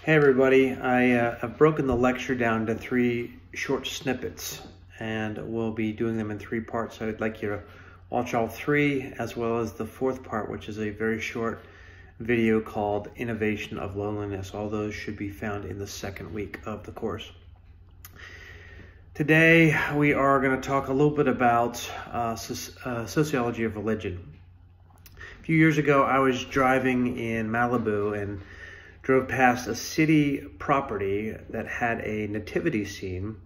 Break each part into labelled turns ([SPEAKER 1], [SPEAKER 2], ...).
[SPEAKER 1] Hey everybody, I've broken the lecture down to 3 short snippets and we'll be doing them in 3 parts. So I'd like you to watch all 3 as well as the 4th part, which is a very short video called Innovation of Loneliness. All those should be found in the 2nd week of the course. Today we are going to talk a little bit about sociology of religion. A few years ago I was driving in Malibu and drove past a city property that had a nativity scene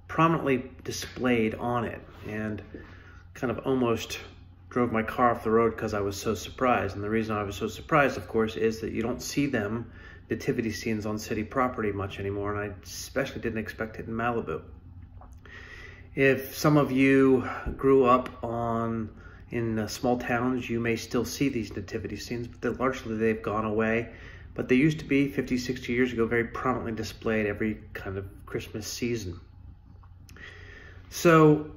[SPEAKER 1] prominently displayed on it, and kind of almost drove my car off the road because I was so surprised. And the reason I was so surprised, of course, is that you don't see them, nativity scenes, on city property much anymore, and I especially didn't expect it in Malibu. If some of you grew up in small towns, you may still see these nativity scenes, but largely they've gone away. But they used to be, 50, 60 years ago, very prominently displayed every kind of Christmas season. So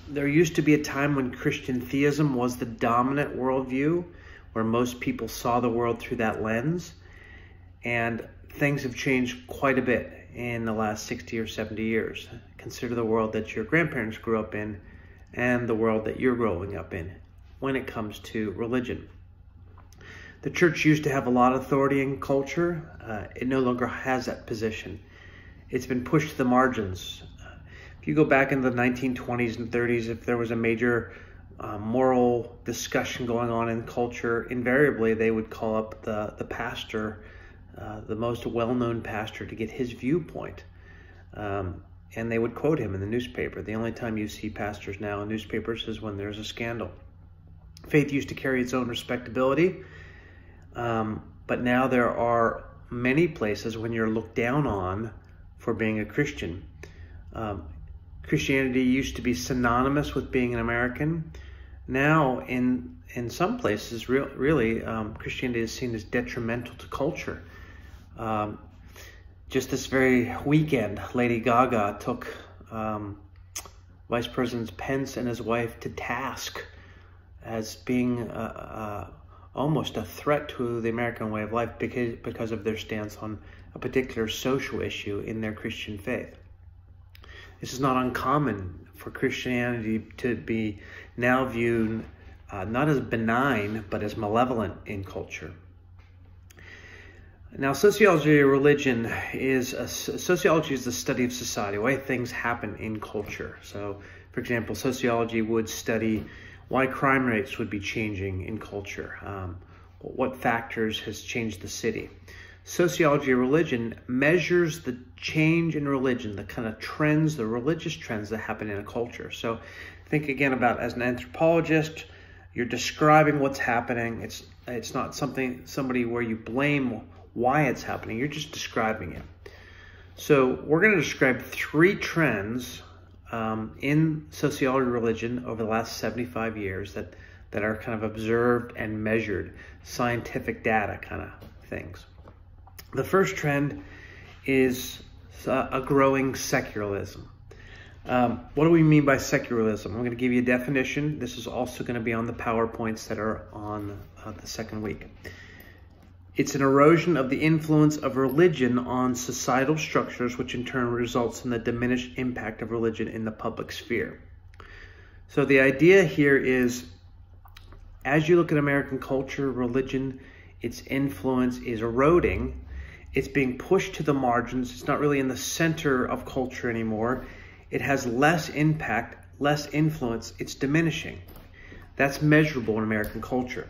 [SPEAKER 1] there used to be a time when Christian theism was the dominant worldview, where most people saw the world through that lens. And things have changed quite a bit in the last 60 or 70 years. Consider the world that your grandparents grew up in and the world that you're growing up in when it comes to religion. The church used to have a lot of authority in culture. It no longer has that position. It's been pushed to the margins. If you go back in the 1920s and 30s, if there was a major moral discussion going on in culture, invariably they would call up the pastor, the most well-known pastor, to get his viewpoint. And they would quote him in the newspaper. The only time you see pastors now in newspapers is when there's a scandal. Faith used to carry its own respectability, but now there are many places when you're looked down on for being a Christian. Christianity used to be synonymous with being an American. Now, in some places, really, Christianity is seen as detrimental to culture. Just this very weekend, Lady Gaga took Vice President Pence and his wife to task as being almost a threat to the American way of life because of their stance on a particular social issue in their Christian faith. This is not uncommon for Christianity to be now viewed not as benign, but as malevolent in culture. Now, sociology of religion sociology is the study of society, why things happen in culture. So, for example, sociology would study why crime rates would be changing in culture, what factors has changed the city. Sociology of religion measures the change in religion, the kind of trends, the religious trends that happen in a culture. So think again about, as an anthropologist, you're describing what's happening. It's not somebody where you blame why it's happening. You're just describing it. So we're going to describe 3 trends in sociology of religion over the last 75 years that are kind of observed and measured, scientific data kind of things. The first trend is a growing secularism. What do we mean by secularism? I'm going to give you a definition. This is also going to be on the PowerPoints that are on the 2nd week. It's an erosion of the influence of religion on societal structures, which in turn results in the diminished impact of religion in the public sphere. So the idea here is, as you look at American culture, religion, its influence is eroding. It's being pushed to the margins. It's not really in the center of culture anymore. It has less impact, less influence. It's diminishing. That's measurable in American culture.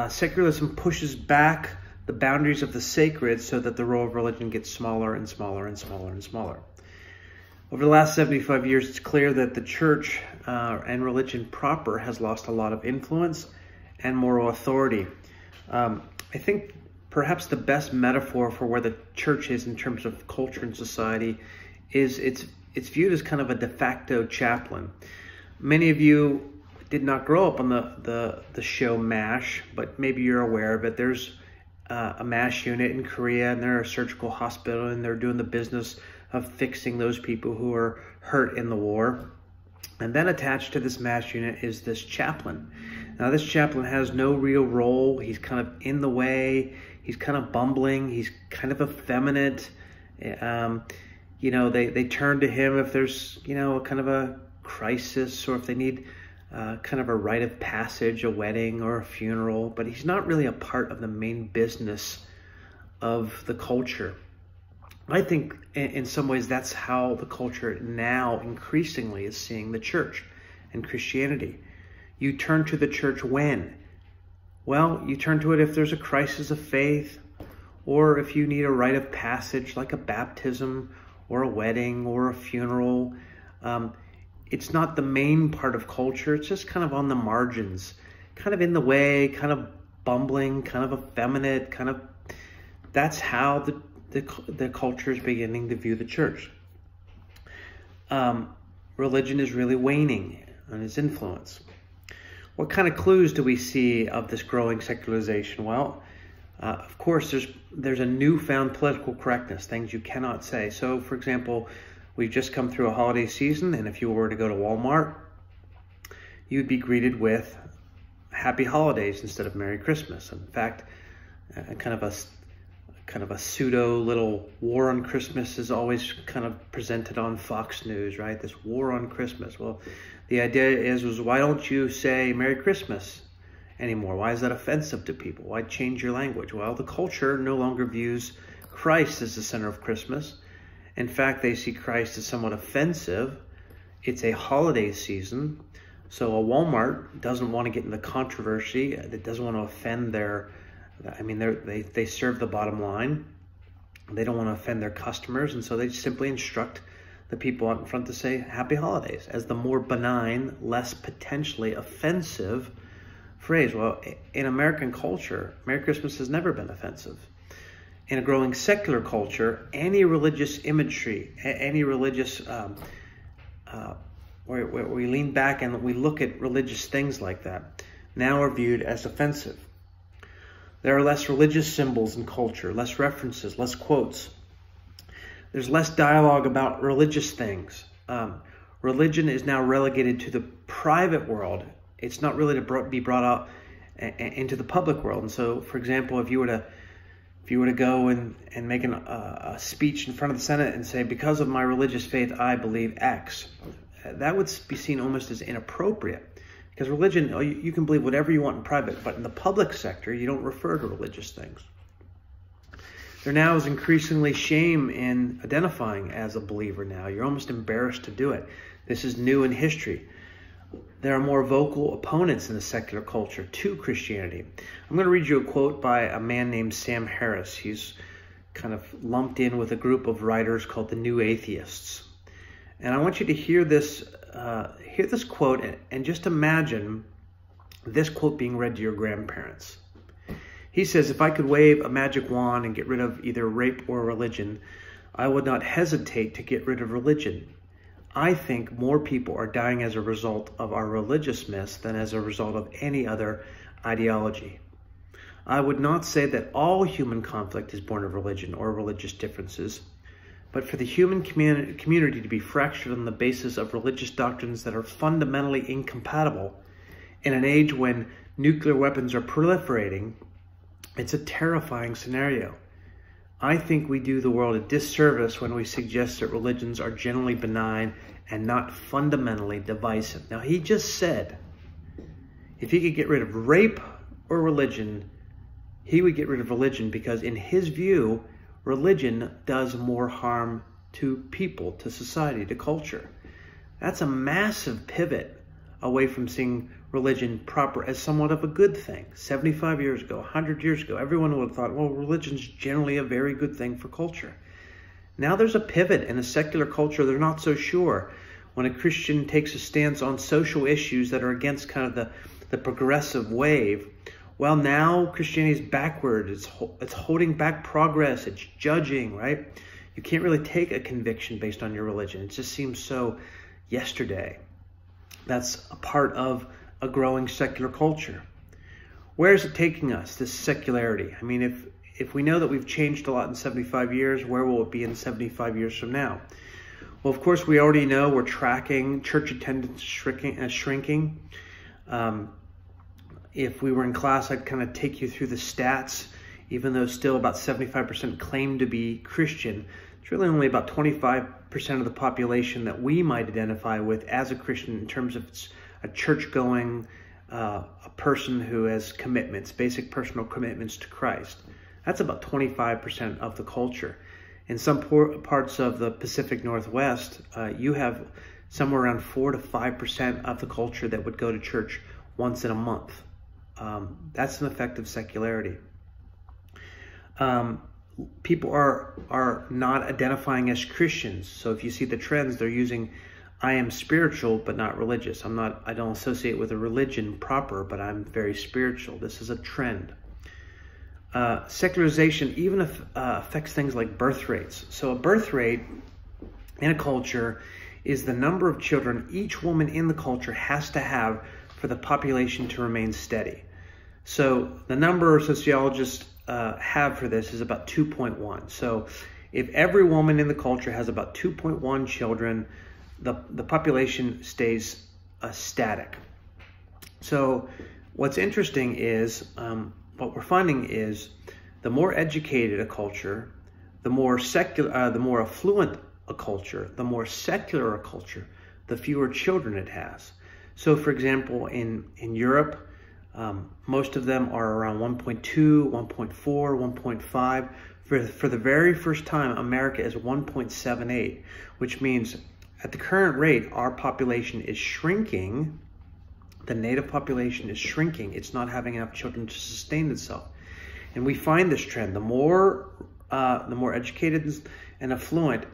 [SPEAKER 1] Secularism pushes back the boundaries of the sacred so that the role of religion gets smaller and smaller and smaller and smaller. Over the last 75 years, it's clear that the church and religion proper has lost a lot of influence and moral authority. I think perhaps the best metaphor for where the church is in terms of culture and society is it's viewed as kind of a de facto chaplain. Many of you did not grow up on the show MASH, but maybe you're aware of it. There's a MASH unit in Korea, and they're a surgical hospital, and they're doing the business of fixing those people who are hurt in the war. And then attached to this MASH unit is this chaplain. Now, this chaplain has no real role. He's kind of in the way. He's kind of bumbling. He's kind of effeminate. You know, they turn to him if there's, you know, kind of a crisis, or if they need kind of a rite of passage, a wedding or a funeral. But he's not really a part of the main business of the culture. I think in some ways that's how the culture now increasingly is seeing the church and Christianity. You turn to the church when? Well, you turn to it if there's a crisis of faith, or if you need a rite of passage like a baptism or a wedding or a funeral. It's not the main part of culture. It's just kind of on the margins, kind of in the way, kind of bumbling, kind of effeminate, kind of. That's how the culture is beginning to view the church. Religion is really waning on its influence. What kind of clues do we see of this growing secularization? Well, of course, there's a newfound political correctness, things you cannot say. So, for example, we've just come through a holiday season, and if you were to go to Walmart, you'd be greeted with Happy Holidays instead of Merry Christmas. In fact, kind of a pseudo little war on Christmas is always kind of presented on Fox News, right? This war on Christmas. Well, the idea was why don't you say Merry Christmas anymore? Why is that offensive to people? Why change your language? Well, the culture no longer views Christ as the center of Christmas. In fact, they see Christ as somewhat offensive. It's a holiday season, so a Walmart doesn't want to get into controversy. It doesn't want to offend they serve the bottom line. They don't want to offend their customers, and so they simply instruct the people out in front to say Happy Holidays as the more benign, less potentially offensive phrase. Well, in American culture, Merry Christmas has never been offensive. In a growing secular culture, any religious imagery, any religious, where we lean back and we look at religious things like that, now are viewed as offensive. There are less religious symbols in culture, less references, less quotes. There's less dialogue about religious things. Religion is now relegated to the private world. It's not really to be brought out into the public world. And so, for example, if you were to go and make a speech in front of the Senate and say, because of my religious faith, I believe X, that would be seen almost as inappropriate. Because religion, you can believe whatever you want in private, but in the public sector, you don't refer to religious things. There now is increasingly shame in identifying as a believer now. You're almost embarrassed to do it. This is new in history. There are more vocal opponents in the secular culture to Christianity. I'm going to read you a quote by a man named Sam Harris. He's kind of lumped in with a group of writers called the New Atheists. And I want you to hear this quote and just imagine this quote being read to your grandparents. He says, if I could wave a magic wand and get rid of either rape or religion, I would not hesitate to get rid of religion. I think more people are dying as a result of our religious myths than as a result of any other ideology. I would not say that all human conflict is born of religion or religious differences, but for the human community to be fractured on the basis of religious doctrines that are fundamentally incompatible in an age when nuclear weapons are proliferating, it's a terrifying scenario. I think we do the world a disservice when we suggest that religions are generally benign and not fundamentally divisive. Now, he just said if he could get rid of rape or religion, he would get rid of religion because in his view, religion does more harm to people, to society, to culture. That's a massive pivot away from seeing religion proper as somewhat of a good thing. 75 years ago, 100 years ago, everyone would have thought, well, religion's generally a very good thing for culture. Now there's a pivot in a secular culture. They're not so sure. When a Christian takes a stance on social issues that are against kind of the progressive wave, well, now Christianity is backward. It's holding back progress. It's judging, right? You can't really take a conviction based on your religion. It just seems so yesterday. That's a part of a growing secular culture. Where is it taking us, this secularity? I mean, if we know that we've changed a lot in 75 years, where will it be in 75 years from now? Well, of course, we already know we're tracking church attendance shrinking. If we were in class, I'd kind of take you through the stats. Even though still about 75% claim to be Christian, it's really only about 25% of the population that we might identify with as a Christian in terms of a church-going, a person who has commitments, basic personal commitments to Christ. That's about 25% of the culture. In some parts of the Pacific Northwest, you have somewhere around 4 to 5% of the culture that would go to church once in a month. That's an effect of secularity. People are not identifying as Christians. So if you see the trends, they're using I am spiritual but not religious. I don't associate with a religion proper, but I'm very spiritual. This is a trend. Secularization even affects things like birth rates. So a birth rate in a culture is the number of children each woman in the culture has to have for the population to remain steady. So the number sociologists have for this is about 2.1. So if every woman in the culture has about 2.1 children, the population stays static. So what's interesting is what we're finding is the more educated a culture, the more affluent a culture, the more secular a culture, the fewer children it has. So for example, in Europe, most of them are around 1.2, 1.4, 1.5. For the very first time, America is 1.78, which means at the current rate, our population is shrinking. The native population is shrinking. It's not having enough children to sustain itself. And we find this trend. The more educated and affluent,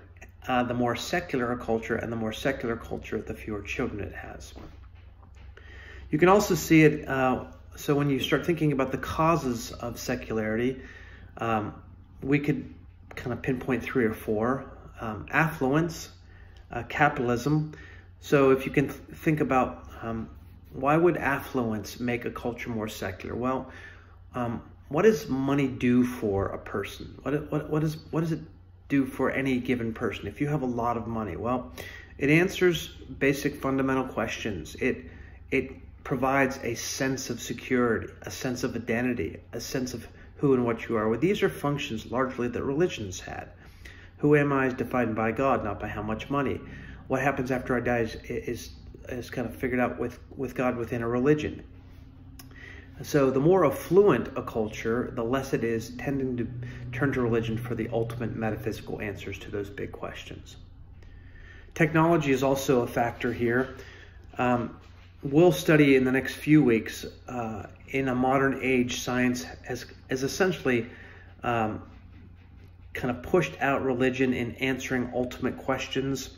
[SPEAKER 1] the more secular a culture, and the more secular culture, the fewer children it has. You can also see it, so when you start thinking about the causes of secularity, we could kind of pinpoint 3 or 4. Affluence, capitalism. So if you can think about why would affluence make a culture more secular? Well, what does money do for a person? What does it do for any given person? If you have a lot of money, well, it answers basic fundamental questions. It provides a sense of security, a sense of identity, a sense of who and what you are. Well, these are functions largely that religions had. Who am I is defined by God, not by how much money. What happens after I die is kind of figured out with God within a religion. So the more affluent a culture, the less it is tending to turn to religion for the ultimate metaphysical answers to those big questions. Technology is also a factor here. We'll study in the next few weeks, in a modern age, science has essentially kind of pushed out religion in answering ultimate questions.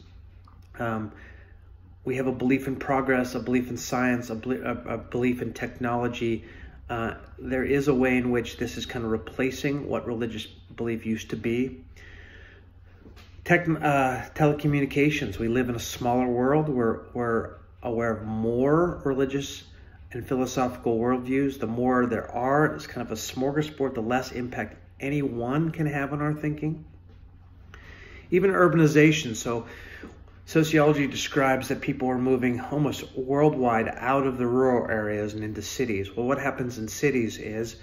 [SPEAKER 1] We have a belief in progress, a belief in science, a belief in technology. There is a way in which this is kind of replacing what religious belief used to be. Telecommunications. We live in a smaller world. We're aware of more religious and philosophical worldviews. The more there are, it's kind of a smorgasbord, the less impact any one can have on our thinking. Even urbanization. So sociology describes that people are moving almost worldwide out of the rural areas and into cities. Well, what happens in cities is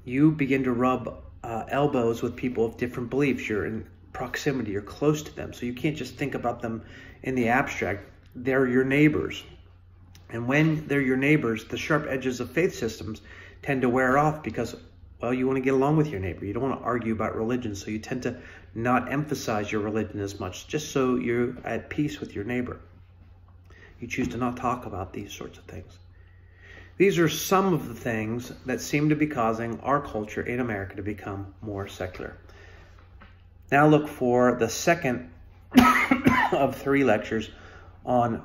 [SPEAKER 1] you begin to rub elbows with people of different beliefs. You're in proximity, you're close to them. So you can't just think about them in the abstract. They're your neighbors. And when they're your neighbors, the sharp edges of faith systems tend to wear off because, well, you want to get along with your neighbor. You don't want to argue about religion, so you tend to not emphasize your religion as much, just so you're at peace with your neighbor. You choose to not talk about these sorts of things. These are some of the things that seem to be causing our culture in America to become more secular. Now look for the second of 3 lectures on